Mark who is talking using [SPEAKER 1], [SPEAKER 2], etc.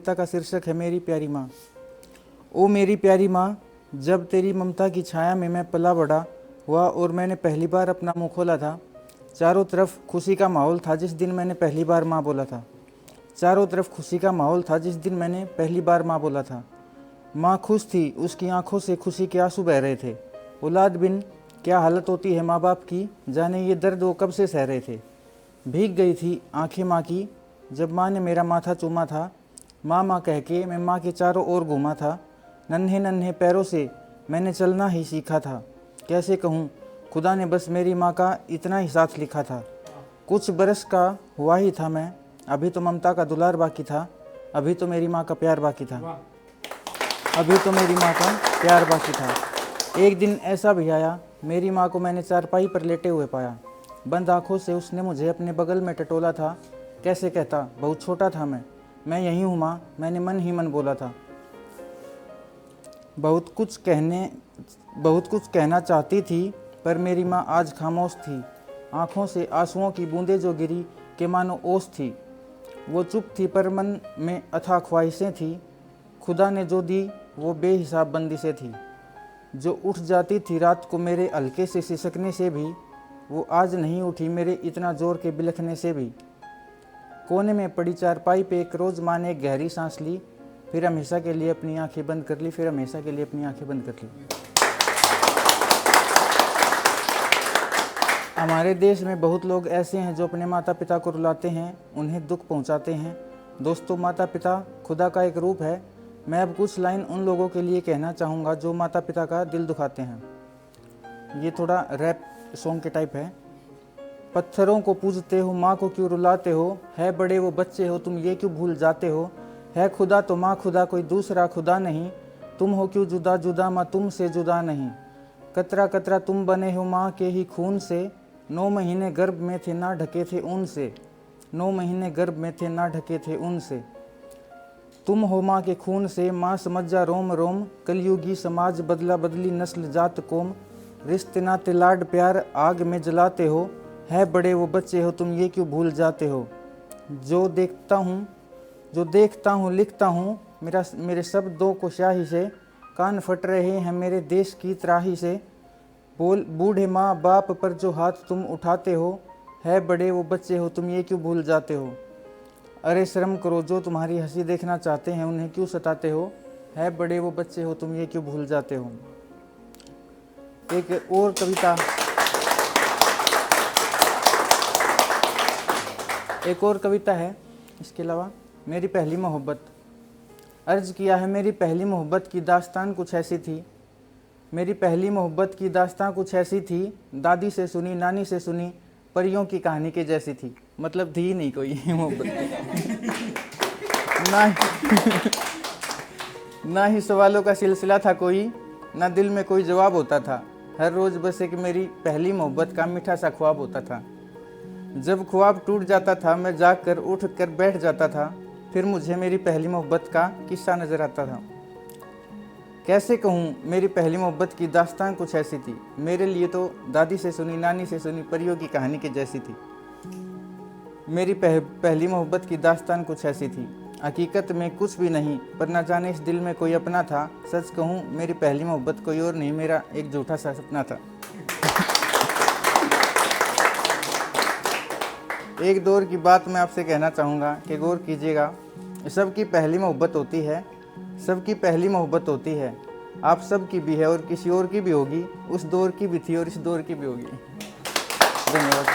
[SPEAKER 1] कविता का शीर्षक है मेरी प्यारी माँ। ओ मेरी प्यारी माँ, जब तेरी ममता की छाया में मैं पला बड़ा हुआ और मैंने पहली बार अपना मुँह खोला था, चारों तरफ खुशी का माहौल था जिस दिन मैंने पहली बार माँ बोला था। चारों तरफ खुशी का माहौल था जिस दिन मैंने पहली बार माँ बोला था। माँ खुश थी, उसकी आंखों से खुशी के आंसू बह रहे थे। औलाद बिन क्या हालत होती है माँ बाप की, जाने ये दर्द वो कब से सह रहे थे। भीग गई थी आंखें माँ की जब माँ ने मेरा माथा चूमा था। माँ माँ कह के मैं माँ के चारों ओर घूमा था। नन्हे नन्हे पैरों से मैंने चलना ही सीखा था। कैसे कहूँ, खुदा ने बस मेरी माँ का इतना ही साथ लिखा था। कुछ बरस का हुआ ही था मैं, अभी तो ममता का दुलार बाकी था। अभी तो मेरी माँ का प्यार बाकी था। अभी तो मेरी माँ का प्यार बाकी था। एक दिन ऐसा भी आया, मेरी माँ को मैंने चारपाई पर लेटे हुए पाया। बंद आंखों से उसने मुझे अपने बगल में टटोला था। कैसे कहता, बहुत छोटा था मैं यहीं हूँ माँ, मैंने मन ही मन बोला था। बहुत कुछ कहना चाहती थी, पर मेरी माँ आज खामोश थी। आँखों से आंसुओं की बूंदें जो गिरी के मानो ओस थी। वो चुप थी पर मन में अथाह ख्वाहिशें थी। खुदा ने जो दी वो बेहिसाब बंदिशें थी। जो उठ जाती थी रात को मेरे हल्के से सिसकने से भी, वो आज नहीं उठी मेरे इतना जोर के बिलखने से भी। कोने में पड़ी चारपाई पे एक रोज़ माँ ने एक गहरी सांस ली, फिर हमेशा के लिए अपनी आंखें बंद कर ली। फिर हमेशा के लिए अपनी आंखें बंद कर ली। हमारे देश में बहुत लोग ऐसे हैं जो अपने माता पिता को रुलाते हैं, उन्हें दुख पहुंचाते हैं। दोस्तों, माता पिता खुदा का एक रूप है। मैं अब कुछ लाइन उन लोगों के लिए कहना चाहूँगा जो माता पिता का दिल दुखाते हैं। ये थोड़ा रैप सॉन्ग के टाइप है। पत्थरों को पूजते हो, माँ को क्यों रुलाते हो, है बड़े वो बच्चे हो तुम ये क्यों भूल जाते हो। है खुदा तो माँ खुदा, कोई दूसरा खुदा नहीं, तुम हो क्यों जुदा जुदा माँ तुमसे जुदा नहीं। कतरा कतरा तुम बने हो माँ के ही खून से, 9 महीने गर्भ में थे ना ढके थे ऊन से। 9 महीने गर्भ में थे ना ढके थे ऊन से। तुम हो माँ के खून से, माँ समझ जा रोम रोम। कलयुगी समाज बदला बदली नस्ल जात कौम, रिश्ते नाते लाड प्यार आग में जलाते हो। है बड़े वो बच्चे हो तुम ये क्यों भूल जाते हो। जो देखता हूँ लिखता हूँ, मेरे शब्दों को स्याही से। कान फट रहे हैं मेरे देश की त्राही से। बोल बूढ़े माँ बाप पर जो हाथ तुम उठाते हो, है बड़े वो बच्चे हो तुम ये क्यों भूल जाते हो। अरे शर्म करो, जो तुम्हारी हंसी देखना चाहते हैं उन्हें क्यों सताते हो। है बड़े वो बच्चे हो तुम ये क्यों भूल जाते हो। एक और कविता है इसके अलावा, मेरी पहली मोहब्बत। अर्ज किया है, मेरी पहली मोहब्बत की दास्तान कुछ ऐसी थी। मेरी पहली मोहब्बत की दास्तान कुछ ऐसी थी, दादी से सुनी नानी से सुनी, परियों की कहानी के जैसी थी। मतलब थी नहीं कोई मोहब्बत ना ही सवालों का सिलसिला था कोई, ना दिल में कोई जवाब होता था। हर रोज़ बस एक मेरी पहली मोहब्बत का मीठा सा ख्वाब होता था। जब ख्वाब टूट जाता था मैं जाग कर उठ कर बैठ जाता था, फिर मुझे मेरी पहली मोहब्बत का किस्सा नज़र आता था। कैसे कहूँ, मेरी पहली मोहब्बत की दास्तान कुछ ऐसी थी। मेरे लिए तो दादी से सुनी नानी से सुनी परियों की कहानी के जैसी थी। मेरी पहली मोहब्बत की दास्तान कुछ ऐसी थी। हकीकत में कुछ भी नहीं, पर न जाने इस दिल में कोई अपना था। सच कहूँ, मेरी पहली मोहब्बत कोई और नहीं, मेरा एक झूठा सा सपना था। एक दौर की बात मैं आपसे कहना चाहूँगा कि गौर कीजिएगा। सबकी पहली मोहब्बत होती है, सबकी पहली मोहब्बत होती है। आप सबकी भी है और किसी और की भी होगी। उस दौर की भी थी और इस दौर की भी होगी। धन्यवाद।